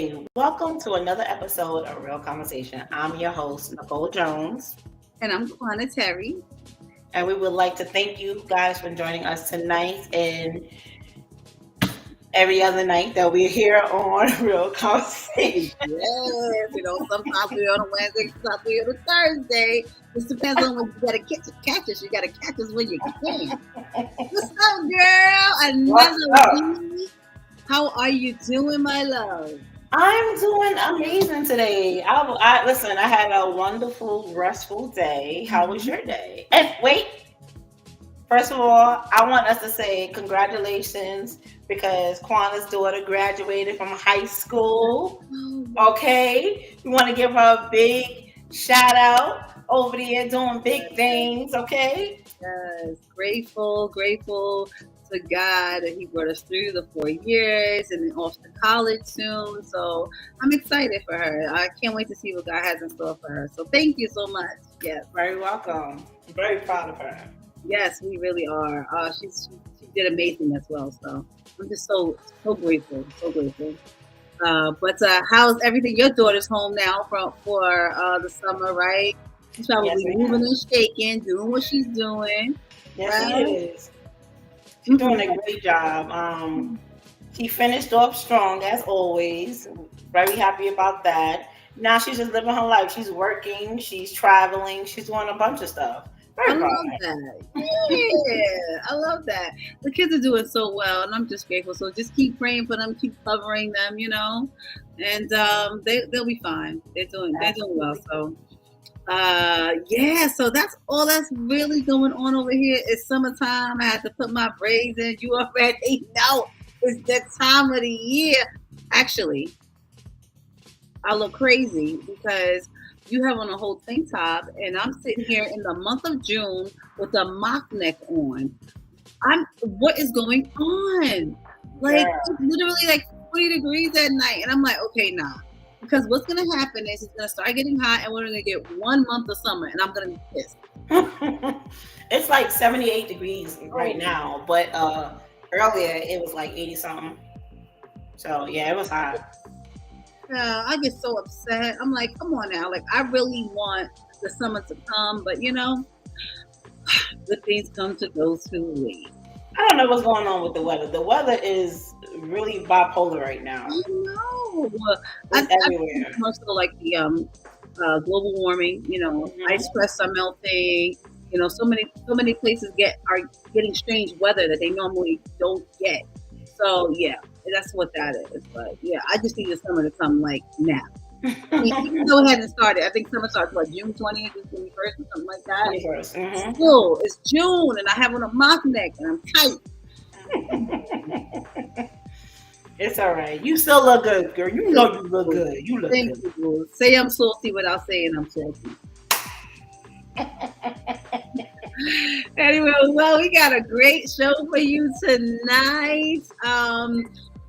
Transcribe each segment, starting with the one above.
Hey, welcome to another episode of Real Conversation. I'm your host, Nicole Jones, And I'm Kwana Terry. and we would like to thank you guys for joining us tonight and every other night that we're here on Real Conversation. Yes, sometimes we're on a Wednesday, sometimes we're on a Thursday. It depends on when you gotta catch us. You gotta catch us when you can. What's up, girl? Another week. How are you doing, my love? I'm doing amazing today. Listen. I had a wonderful, restful day. How was your day? And wait, first of all, I want us to say congratulations because Kwana's daughter graduated from high school. Okay, we want to give her a big shout out over there doing big things. Okay. Yes, grateful to God that He brought us through the 4 years and then off to college soon. So I'm excited for her. I can't wait to see what God has in store for her. So thank you so much. Yes, very welcome. I'm very proud of her. Yes, we really are. She did amazing as well. So I'm just so grateful, But how's everything? Your daughter's home now for the summer, right? She's probably moving and shaking, doing what she's doing. Yes, right? She is. She's doing a great job. She finished off strong as always. Very happy about that. Now she's just living her life. She's working. She's traveling. She's doing a bunch of stuff. I love that. Yeah, I love that. The kids are doing so well, and I'm just grateful. So just keep praying for them, keep covering them, and they'll be fine. They're doing well. So so that's all that's really going on over here. It's summertime. I had to put my braids in. You already know it's that time of the year. Actually, I look crazy because you have on a whole tank top, and I'm sitting here in the month of June with a mock neck on. What is going on? Like, it's literally like 40 degrees at night, and I'm like, okay, nah. Because what's going to happen is it's going to start getting hot, and we're going to get 1 month of summer, and I'm going to be pissed. It's like 78 degrees right now, but earlier it was like 80 something. So yeah, it was hot. Yeah, I get so upset. I'm like, come on now. Like, I really want the summer to come, but good things come to those who wait. I don't know what's going on with the weather. The weather is really bipolar right now. I know. It's everywhere. More so like the global warming. Ice crests are melting. So many places are getting strange weather that they normally don't get. So yeah, that's what that is. But yeah, I just need the summer to come like now. Even though it hasn't started, I think summer starts June 20th, 21st, or something like that. 21st. Mm-hmm. Still, it's June, and I have on a mock neck, and I'm tight. It's all right. You still look good, girl. You know you look good. You look Thank good. You. Say I'm salty without saying I'm salty. Anyway, well, we got a great show for you tonight.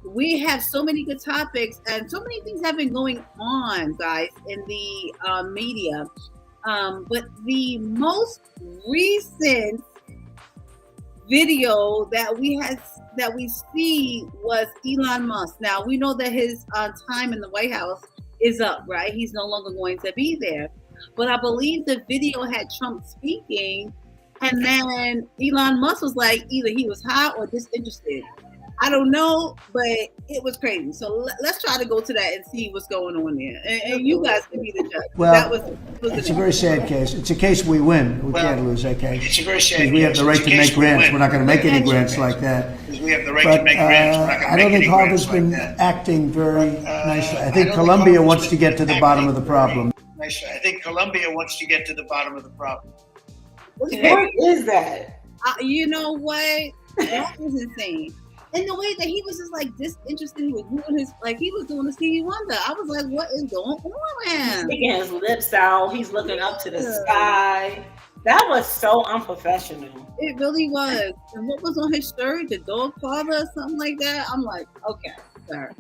We have so many good topics, and so many things have been going on, guys, in the media. But the most recent video that we see was Elon Musk. Now we know that his time in the White House is up, right? He's no longer going to be there. But I believe the video had Trump speaking, and then Elon Musk was like, either he was hot or disinterested. I don't know, but it was crazy. So let's try to go to that and see what's going on there. And you guys can be the judge. Well, it's a very sad case. It's a case we win. We can't lose that case. It's a very sad case. We have the right to make grants. We're not going to make any grants like that. We have the right to make grants. We're not going to I don't think Harvard's been acting very nicely. I think Columbia wants to get to the bottom of the problem. I think Columbia wants to get to the bottom of the problem. What is that? You know what? That was insane. And the way that he was just like disinterested, he was doing the Stevie Wonder. I was like, what is going on with him? He's sticking his lips out. He's looking up to the sky. That was so unprofessional. It really was. And what was on his shirt? The dog father or something like that? I'm like, okay, sir.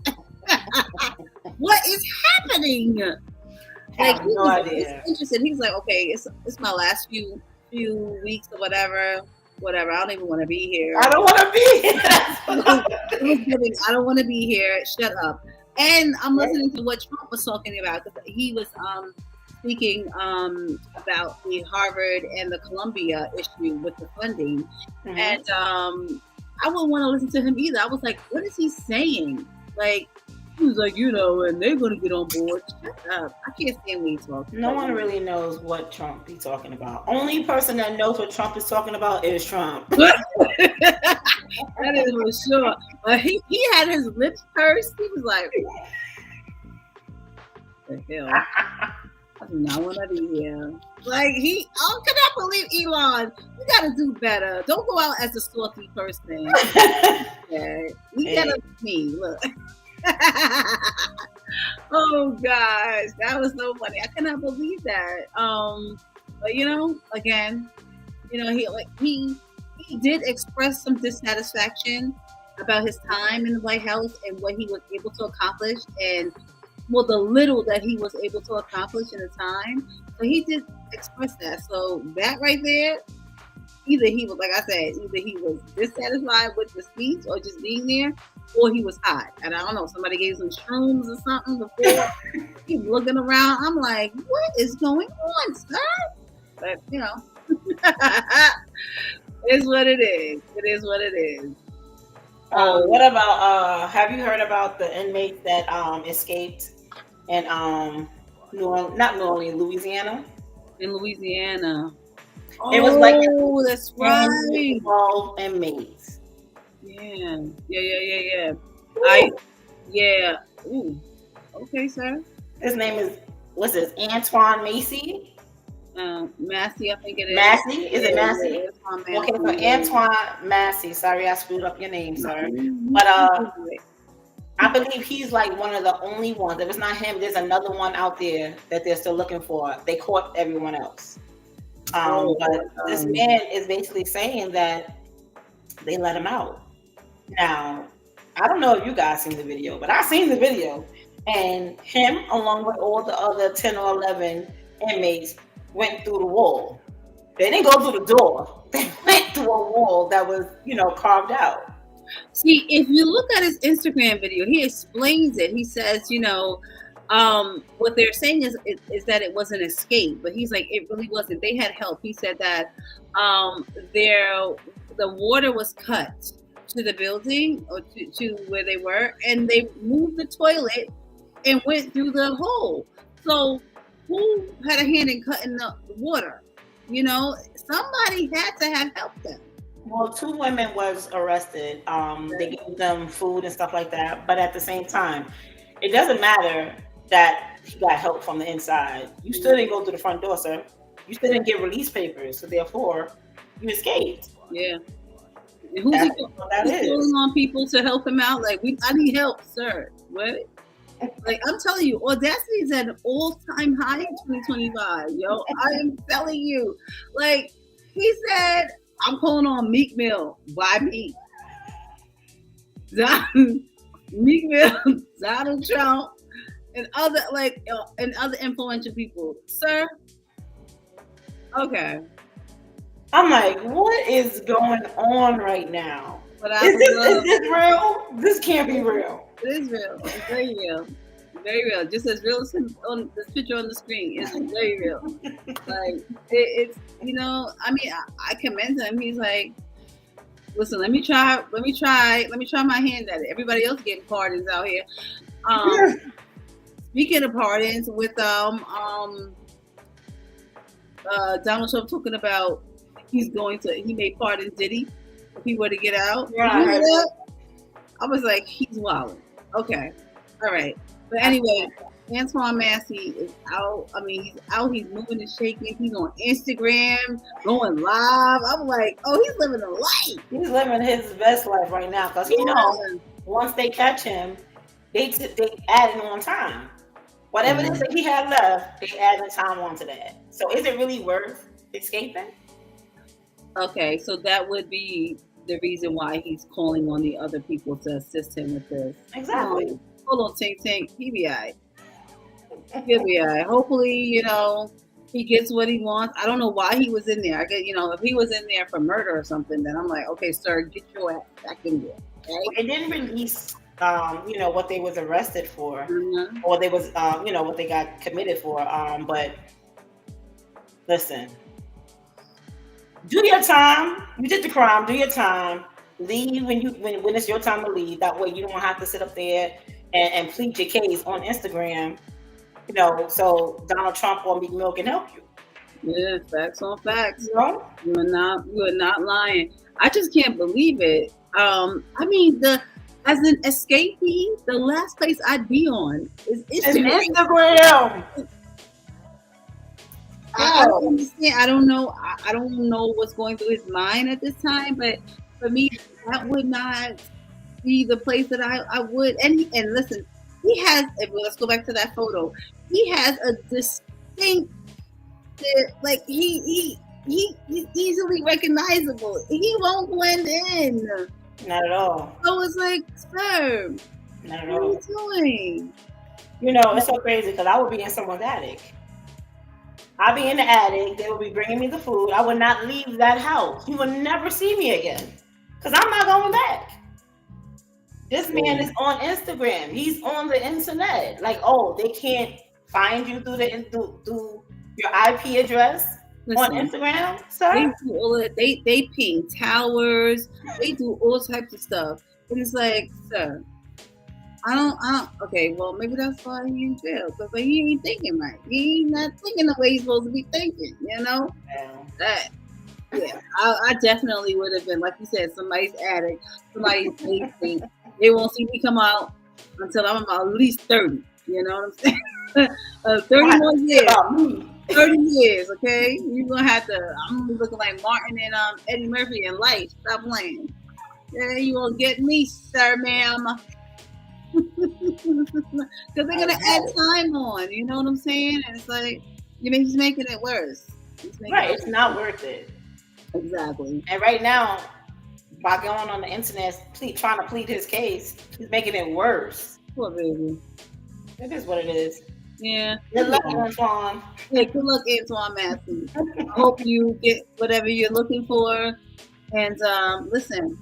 What is happening? Like, he no idea. Interested. He's like, okay, it's my last few weeks or whatever. I don't even want to be here. I don't want to be here. I don't want to be here. Shut up. And I'm listening to what Trump was talking about, because he was speaking about the Harvard and the Columbia issue with the funding. Mhm. And I wouldn't want to listen to him either. I was like, what is he saying? Like, he was like, and they're going to get on board. Shut up. I can't stand when he talks. No one really knows what Trump be talking about. Only person that knows what Trump is talking about is Trump. That is for sure. But he had his lips pursed. He was like, the hell? I do not want to be here. Like, can I believe Elon? You got to do better. Don't go out as a salty person. Okay. You got to be me. Look. Oh gosh, that was so funny. I cannot believe that. But again, he did express some dissatisfaction about his time in the White House and what he was able to accomplish, and the little that he was able to accomplish in the time. So he did express that. So that right there, either he was, like I said, he was dissatisfied with the speech or just being there, or he was hot. And I don't know, somebody gave some shrooms or something before. He's looking around. I'm like, what is going on, sir? But, it's what it is. It is what it is. What about, have you heard about the inmates that escaped in Louisiana? In Louisiana. It was like that's right. 12 inmates. Yeah. Ooh. Okay, sir. His name is, what's this? Antoine Macy. Massey, I think it is. Massey? Is it Massey? Yeah, okay, so Antoine Massey. Sorry, I screwed up your name, sir. But I believe he's like one of the only ones. If it's not him, there's another one out there that they're still looking for. They caught everyone else. But this man is basically saying that they let him out. Now, I don't know if you guys seen the video, but I seen the video, and him along with all the other 10 or 11 inmates went through the wall. They didn't go through the door. They went through a wall that was, carved out. See, if you look at his Instagram video, he explains it. He says, what they're saying is that it was an escape, but he's like, it really wasn't. They had help. He said that the water was cut to the building or to where they were, and they moved the toilet and went through the hole. So who had a hand in cutting the water? Somebody had to have helped them. Well, 2 women was arrested. They gave them food and stuff like that. But at the same time, it doesn't matter that he got help from the inside. You still didn't go through the front door, sir. You still didn't get release papers. So therefore, you escaped. Yeah. And who's calling on people to help him out? Like, I need help, sir. What? Like, I'm telling you, audacity is at an all-time high in 2025, yo. I am telling you. Like, he said, I'm calling on Meek Mill. Why me? Meek Mill, Donald Trump, and other influential people. Sir? Okay. I'm like, what is going on right now? But is this real? This can't be real. It is real. It's very real. Very real. Just as real as on this picture on the screen. It's very real. Like, it's I commend him. He's like, listen, let me try my hand at it. Everybody else getting pardons out here. Speaking of pardons, with Donald Trump talking about he may pardon Diddy if he were to get out. Yeah, I was like, he's wilding. Okay. All right. But anyway, Antoine Massey is out. I mean, he's out. He's moving and shaking. He's on Instagram, going live. I'm like, he's living a life. He's living his best life right now because once they catch him, they add in on time. Whatever it is that he had left, they add in time onto that. So is it really worth escaping? Okay, so that would be the reason why he's calling on the other people to assist him with this. Exactly. Hold on, Tink. He'll be all right. He'll be all right. Hopefully, he gets what he wants. I don't know why he was in there. I get, if he was in there for murder or something, then I'm like, okay, sir, get your ass back in there. Okay? It didn't release what they was arrested for, Mhm. or they was, what they got committed for. But listen, do your time. You did the crime. Do your time. Leave when it's your time to leave. That way you don't have to sit up there and plead your case on Instagram. So Donald Trump or Meek Mill can help you. Yeah, facts on facts. You know? You are not lying. I just can't believe it. I mean, as an escapee, the last place I'd be on is It's Instagram. Instagram. I don't understand. I don't know. I don't know what's going through his mind at this time. But for me, that would not be the place that I would. And listen, he has. Let's go back to that photo. He has a distinct, like he's easily recognizable. He won't blend in. Not at all. So it's like, sir, Not at what are all. you doing? It's so crazy because I would be in someone's attic. I'd be in the attic. They would be bringing me the food. I would not leave that house. You would never see me again because I'm not going back. This man is on Instagram. He's on the internet. Like, oh, they can't find you through your IP address on Listen, Instagram, they sir. do all of, they ping towers. They do all types of stuff. And it's like, sir, I don't. Okay, well, maybe that's why he in jail because he ain't thinking right. He ain't not thinking the way he's supposed to be thinking. Yeah. That. Yeah, I definitely would have been, like you said, somebody's attic, somebody's basement. They won't see me come out until I'm about at least 30. You know what I'm saying? 30 more years. About me. 30 years, okay? You're gonna have to. I'm gonna be looking like Martin and Eddie Murphy in Life. Stop playing. Yeah, you won't get me, sir, ma'am. Because they're gonna add time on. You know what I'm saying? And it's like he's making it worse. Right, it's not worth it. Exactly. And right now, by going on the internet, trying to plead his case, he's making it worse. Poor baby. It is what it is. Yeah. Good luck, Antoine. Yeah, good luck, Antoine Massey. I hope you get whatever you're looking for. And listen,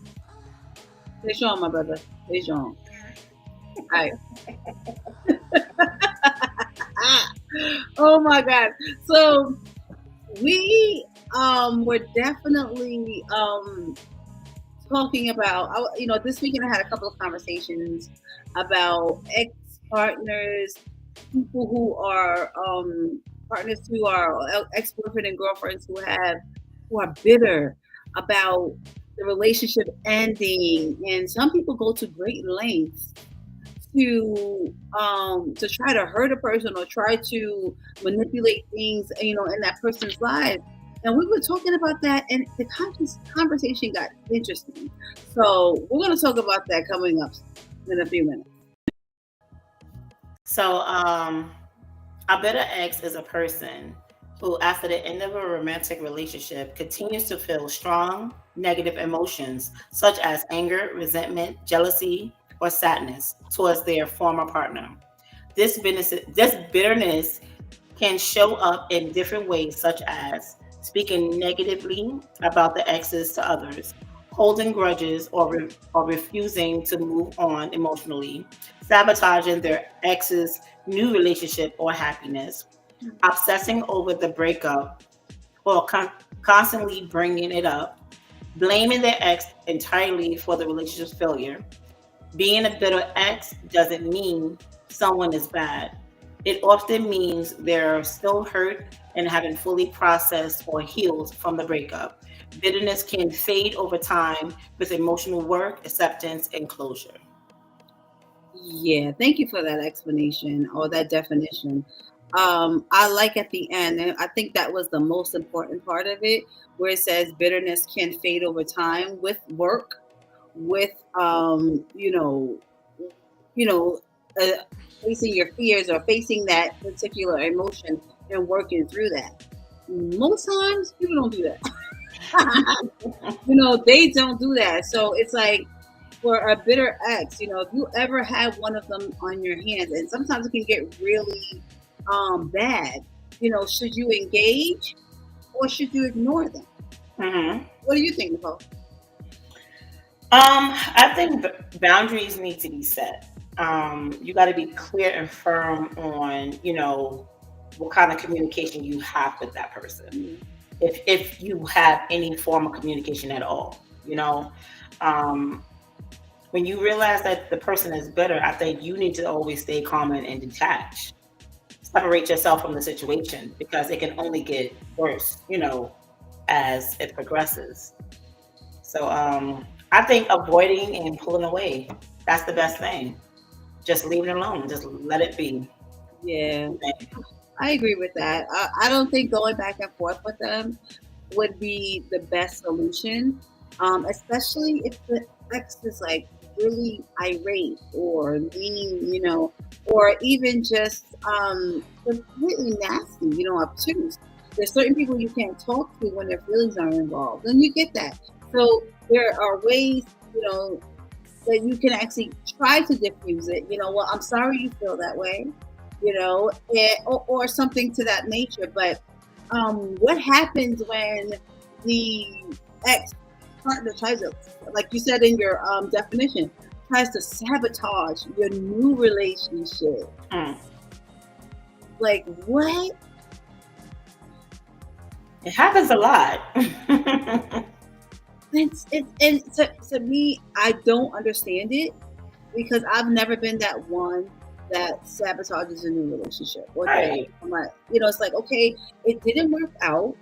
stay strong, my brother. Stay strong. All right. Oh my God. So we were definitely talking about, this weekend I had a couple of conversations about ex-partners, people who are partners who are ex-boyfriend and girlfriends who are bitter about the relationship ending, and some people go to great lengths to try to hurt a person or try to manipulate things, in that person's life. And we were talking about that, and the conversation got interesting. So we're going to talk about that coming up in a few minutes. So, a bitter ex is a person who, after the end of a romantic relationship, continues to feel strong negative emotions such as anger, resentment, jealousy, or sadness towards their former partner. This bitterness can show up in different ways, such as speaking negatively about the exes to others, holding grudges, or refusing to move on emotionally, sabotaging their ex's new relationship or happiness, obsessing over the breakup, or constantly bringing it up, blaming their ex entirely for the relationship's failure. Being a bitter ex doesn't mean someone is bad. It often means they're still hurt and haven't fully processed or healed from the breakup. Bitterness can fade over time with emotional work, acceptance, and closure. Yeah, thank you for that explanation or that definition. I like at the end, and I think that was the most important part of it, where it says bitterness can fade over time with work, with facing your fears or facing that particular emotion and working through that. Most times people don't do that. They don't do that. So it's like, for a bitter ex, if you ever have one of them on your hands, and sometimes it can get really bad, should you engage or should you ignore them? Mm-hmm. What do you think, Nicole? I think boundaries need to be set. You got to be clear and firm on, what kind of communication you have with that person. If you have any form of communication at all, um, when you realize that the person is bitter, I think you need to always stay calm and detached. Separate yourself from the situation because it can only get worse, as it progresses. So I think avoiding and pulling away, that's the best thing. Just leave it alone. Just let it be. Yeah, I agree with that. I don't think going back and forth with them would be the best solution, especially if the ex is like really irate or mean, or even just completely nasty, obtuse. There's certain people you can't talk to when their feelings are involved, and you get that. So there are ways, that you can actually try to diffuse it. Well, I'm sorry you feel that way, or something to that nature. But what happens when the ex partner tries to, like you said in your definition, tries to sabotage your new relationship? Like what? It happens a lot. And to me, I don't understand it because I've never been that one that sabotages a new relationship. Or Right. it's like, okay, it didn't work out.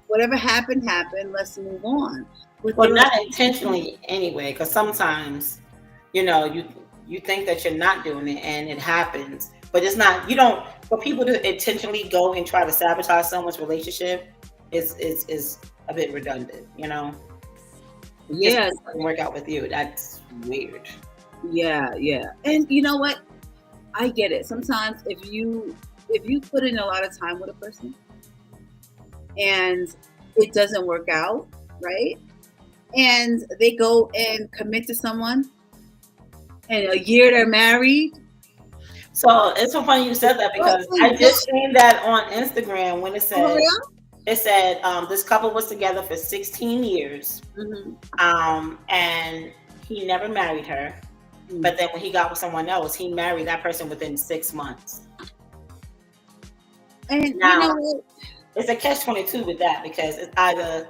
Whatever happened, happened. Let's move on. Well, not intentionally anyway, because sometimes, you think that you're not doing it and it happens, but it's not. You don't. For people to intentionally go and try to sabotage someone's relationship is a bit redundant. Yeah, it doesn't work out with you. That's weird. Yeah. And you know what? I get it. Sometimes if you put in a lot of time with a person and it doesn't work out, right? And they go and commit to someone, and a year they're married. So it's so funny you said that because I just seen that on Instagram when it said this couple was together for 16 years, and he never married her. But then when he got with someone else, he married that person within 6 months. And now, it's a catch-22 with that because it's either,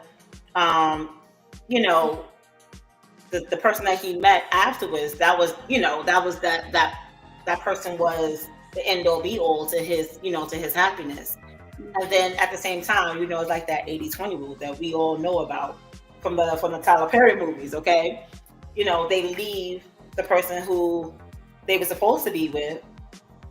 the person that he met afterwards, that was that person was the end all be all to his, to his happiness. And then at the same time, it's like that 80-20 rule that we all know about from the Tyler Perry movies, okay? They leave the person who they were supposed to be with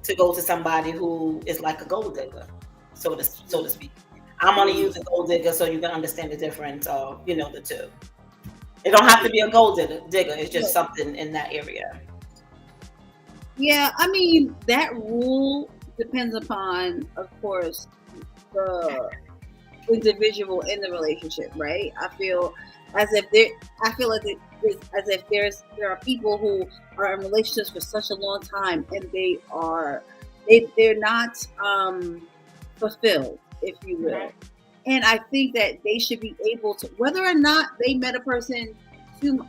to go to somebody who is like a gold digger, so to speak. I'm going to use a gold digger so you can understand the difference of, the two. It don't have to be a gold digger. It's just something in that area. Yeah, I mean, that rule depends upon, of course, the individual in the relationship, right? I feel like there are people who are in relationships for such a long time and they're not fulfilled, if you will. Right. And I think that they should be able to, whether or not they met a person 2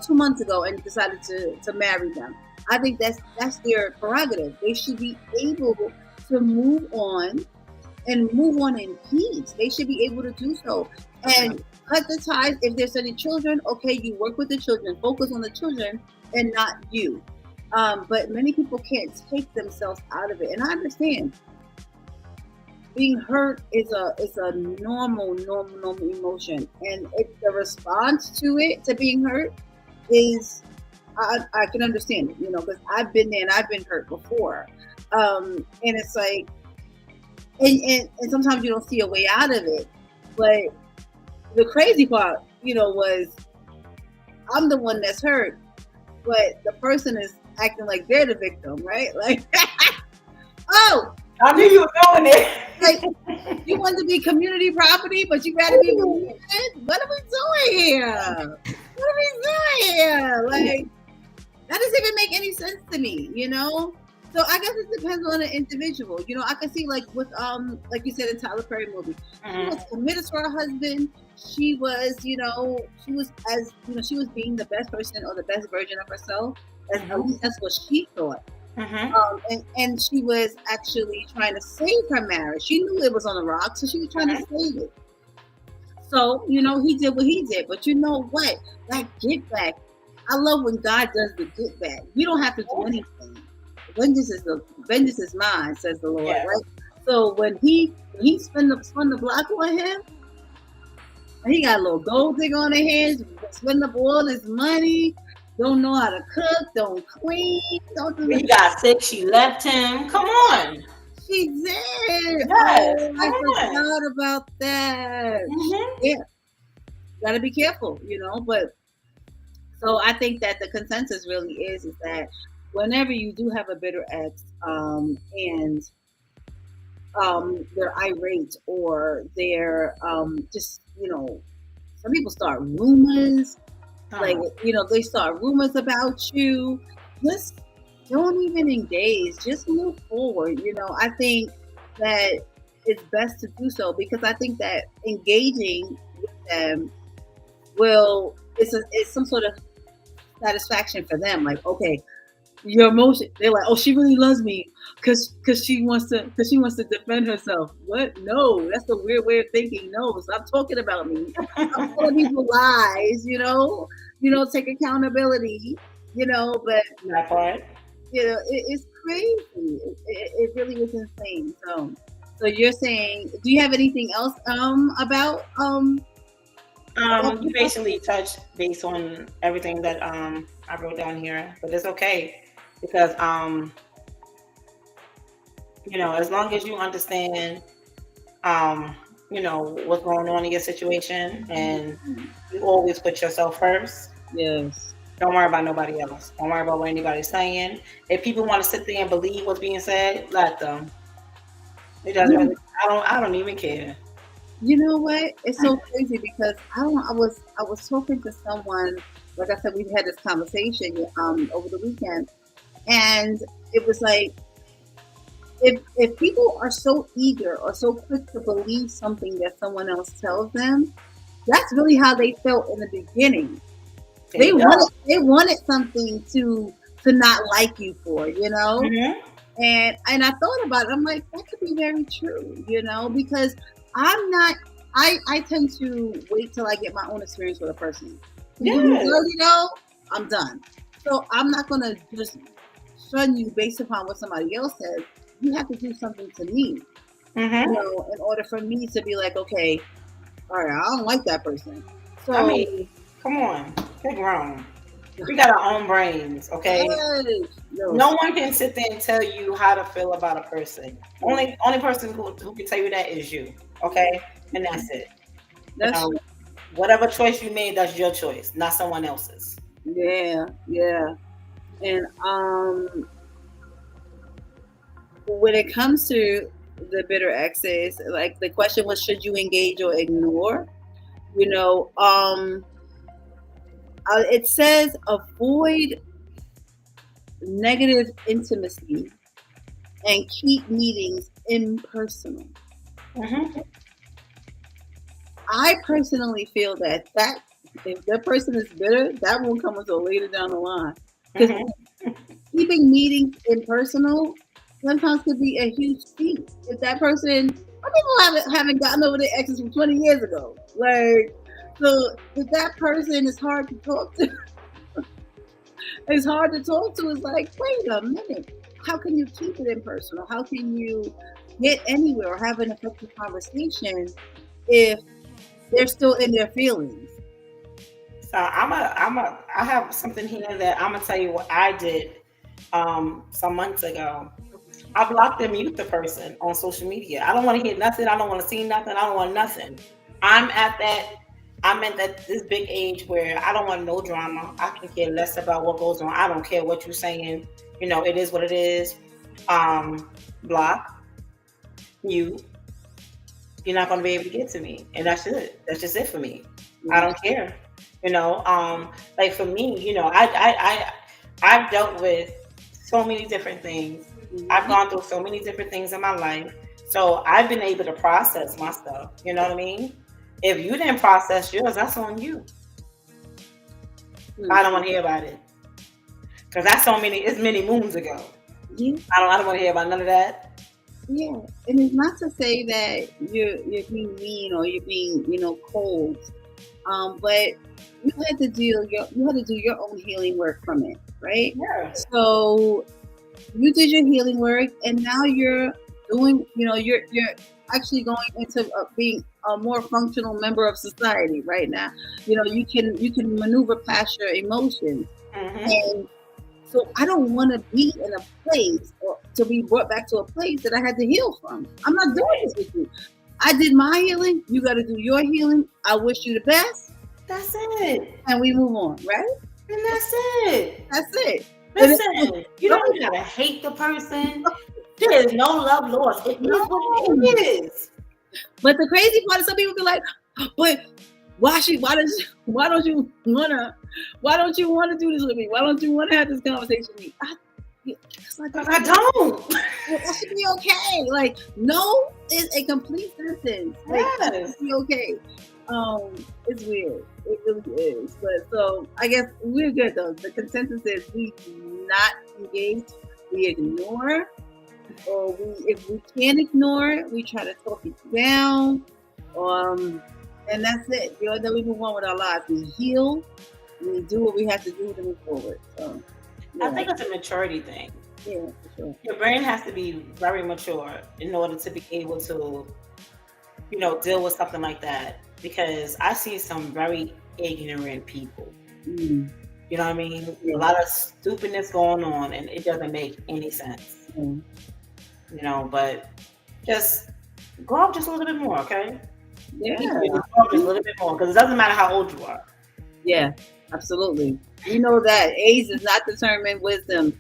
months ago and decided to marry them. I think that's their prerogative. They should be able to move on and move on in peace. They should be able to do so and cut the ties. If there's any children, okay, you work with the children, focus on the children and not you. But many people can't take themselves out of it, and I understand. Being hurt is a normal emotion, and the response to being hurt is I can understand it, because I've been there and I've been hurt before, and it's like, and sometimes you don't see a way out of it. But the crazy part, was I'm the one that's hurt, but the person is acting like they're the victim, right? Like, oh, I knew you were going there. Like, you want to be community property, but you got to be religion? What are we doing here? Like, that doesn't even make any sense to me, So I guess it depends on the individual. You know, I can see like you said in Tyler Perry movie, she was committed to her husband. She was, she was being the best person or the best version of herself. At least that's what she thought. And she was actually trying to save her marriage. She knew it was on the rocks, so she was trying to save it. So, he did what he did. But you know what? That get back. I love when God does the get back. You don't have to do anything. Vengeance is mine, says the Lord, right? So when he spun the block on him, and he got a little gold digger on his hands, spending up all his money, don't know how to cook, don't clean, don't do. He got sick. She left him. Come on. She did. Yes, I forgot about that. Yeah, gotta be careful, But so I think that the consensus really is that whenever you do have a bitter ex, and they're irate or they're just some people start rumors, they start rumors about you. Just don't even engage. Just move forward. I think that it's best to do so because I think that engaging with them it's some sort of satisfaction for them. Like, okay, your emotion. They're like, oh, she really loves me because she wants to defend herself. What? No, that's a weird way of thinking. No, stop talking about me. I'm telling people lies. Take accountability. But that part. It's crazy. It really is insane. So you're saying? Do you have anything else about You basically touched base on everything that I wrote down here, but it's okay because as long as you understand what's going on in your situation and you always put yourself first. Yes. Don't worry about nobody else. Don't worry about what anybody's saying. If people want to sit there and believe what's being said, let them. It doesn't. I don't even care. You know what? It's so crazy because I was talking to someone, like I said, we've had this conversation over the weekend, and it was like if people are so eager or so quick to believe something that someone else tells them, that's really how they felt in the beginning. They wanted something to not like you for, And I thought about it. I'm like, that could be very true, because I tend to wait till I get my own experience with a person. I'm done. So I'm not going to just shun you based upon what somebody else says. You have to do something to me, in order for me to be like, okay, all right, I don't like that person. So I mean, come on, we're grown. We got our own brains, okay? Yes. No one can sit there and tell you how to feel about a person. Only person who can tell you that is you, okay? And that's it. Whatever choice you made, that's your choice, not someone else's. Yeah. And when it comes to the bitter exes, like the question was, should you engage or ignore? It says avoid negative intimacy and keep meetings impersonal. I personally feel that if that person is bitter, that won't come until later down the line. Because keeping meetings impersonal sometimes could be a huge feat. If that person, people haven't gotten over their exes from 20 years ago. So if that person is hard to talk to, it's like, wait a minute. How can you keep it impersonal? How can you get anywhere or have an effective conversation if they're still in their feelings? So I have something here that I'm gonna tell you what I did some months ago. I blocked and mute the person on social media. I don't want to hear nothing. I don't want to see nothing. I don't want nothing. I'm at this big age where I don't want no drama. I can care less about what goes on. I don't care what you're saying. It is what it is. Block, mute. You're not going to be able to get to me. And that's it. That's just it for me. I don't care. Like for me, I've dealt with so many different things. I've gone through so many different things in my life. So I've been able to process my stuff. You know what I mean? If you didn't process yours, that's on you. I don't want to hear about it. Because it's many moons ago. Yeah. I don't want to hear about none of that. Yeah. And it's not to say that you're being mean or you're being, cold. But you had to do your own healing work from it, right? Yeah. So you did your healing work, and now you're doing, you're actually going into being a more functional member of society right now. You can maneuver past your emotions, and so I don't want to be in a place or to be brought back to a place that I had to heal from. I'm not doing this with you. I did my healing. You got to do your healing. I wish you the best. That's it. And we move on, right? And that's it. That's it. Listen, you don't gotta hate the person. There is no love lost. It is what it is. But the crazy part is some people be like, but why don't you wanna do this with me? Why don't you wanna have this conversation with me? I don't. That should be okay. Like, no is a complete sentence. Like, that should be okay. It's weird. It really is. But so I guess we're good though. The consensus is we do not engage, we ignore, or if we can't ignore, we try to talk it down. And that's it. Then we move on with our lives. We heal. We do what we have to do to move forward. So I think it's a maturity thing. Yeah, for sure. Your brain has to be very mature in order to be able to, deal with something like that. Because I see some very ignorant people. You know what I mean? Yeah. A lot of stupidness going on, and it doesn't make any sense. But just go up just a little bit more, okay? Yeah. Go up just a little bit more, because it doesn't matter how old you are. Yeah, absolutely. You know that age does not determine wisdom.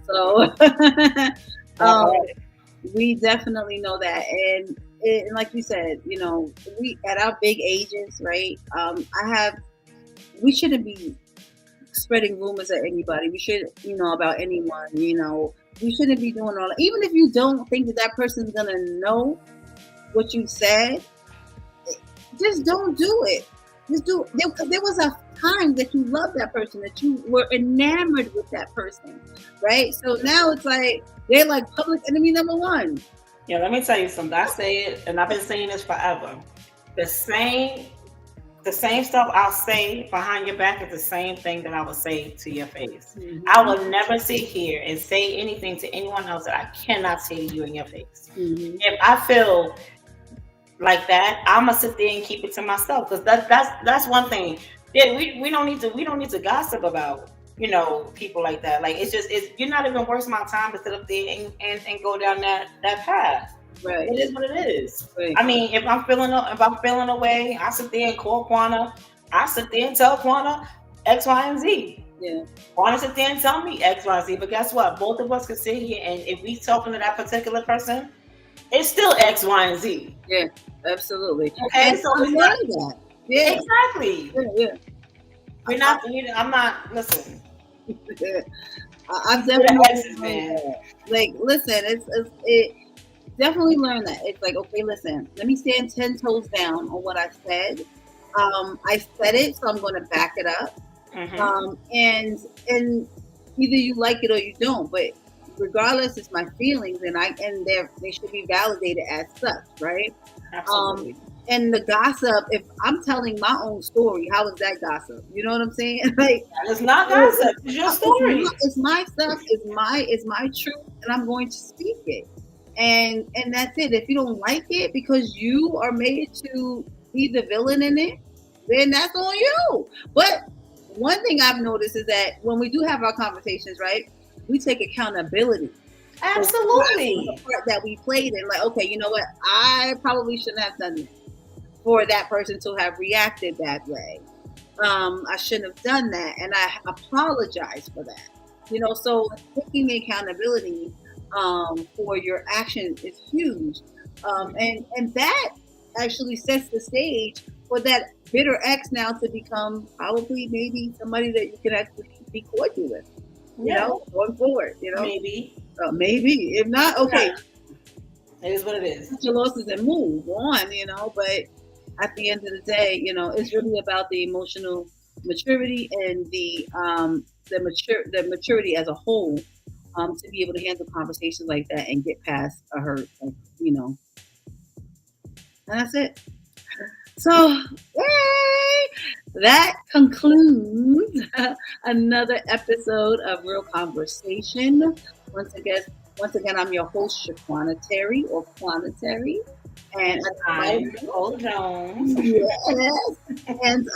So we definitely know that. And like you said, we at our big ages, right? We shouldn't be spreading rumors at anybody. We should, about anyone, we shouldn't be doing all that. Even if you don't think that person's going to know what you said, just don't do it. Just do it. There was a time that you loved that person, that you were enamored with that person, right? So now it's like, they're like public enemy number one. Yeah, let me tell you something. I say it, and I've been saying this forever. The same stuff I'll say behind your back is the same thing that I will say to your face. I will never sit here and say anything to anyone else that I cannot say to you in your face. If I feel like that, I'm gonna sit there and keep it to myself, because that's one thing. Yeah, we don't need to gossip about people like that. Like, you're not even worth my time to sit up there and go down that path. Right. It is what it is. Right. I mean, if I'm feeling away, I sit there and call Quana. I sit there and tell Quana X, Y, and Z. Yeah. Quana sit there and tell me X, Y, and Z. But guess what? Both of us can sit here, and if we talking to that particular person, it's still X, Y, and Z. Yeah, absolutely. Okay, so it's not that. Yeah, exactly. Yeah. I'm not. Listen. I've definitely listen. It definitely learned that. It's like, okay, listen. Let me stand 10 toes down on what I said. I said it, so I'm going to back it up. And either you like it or you don't. But regardless, it's my feelings, and they should be validated as such, right? Absolutely. And the gossip, if I'm telling my own story, how is that gossip? You know what I'm saying? Like, it's not gossip. It's your story. It's my stuff. It's my truth, and I'm going to speak it. And that's it. If you don't like it because you are made to be the villain in it, then that's on you. But one thing I've noticed is that when we do have our conversations, right, we take accountability. Absolutely. The part that we played in, like, okay, you know what? I probably shouldn't have done this for that person to have reacted that way. I shouldn't have done that, and I apologize for that. So taking the accountability for your action is huge, and that actually sets the stage for that bitter ex now to become probably maybe somebody that you can actually be cordial with. going forward, Maybe. maybe. If not, okay, It is what it is. cut your losses and move on, but at the end of the day, it's really about the emotional maturity and the maturity as a whole, to be able to handle conversations like that and get past a hurt, and that's it. So, yay! That concludes another episode of Real Conversation. Once again, I'm your host, Shaquana Terry, or Quanitary. And I'm Nicole Jones. Yes. And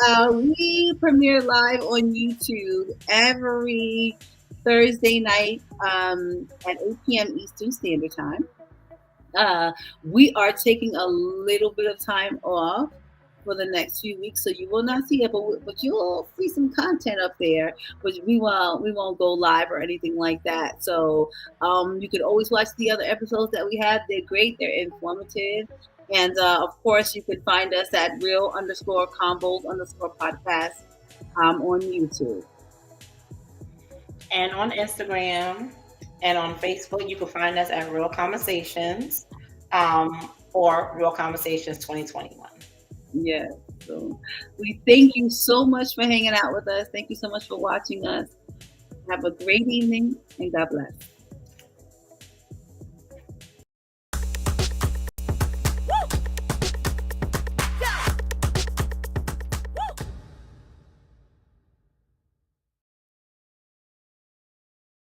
we premiere live on YouTube every Thursday night at 8 p.m. Eastern Standard Time. We are taking a little bit of time off for the next few weeks, so you will not see it, but you'll see some content up there. Which we won't go live or anything like that. So you can always watch the other episodes that we have. They're great. They're informative. And of course, you can find us at real_combos_podcast on YouTube. And on Instagram and on Facebook, you can find us at Real Conversations or Real Conversations 2021. Yeah. So we thank you so much for hanging out with us. Thank you so much for watching us. Have a great evening and God bless.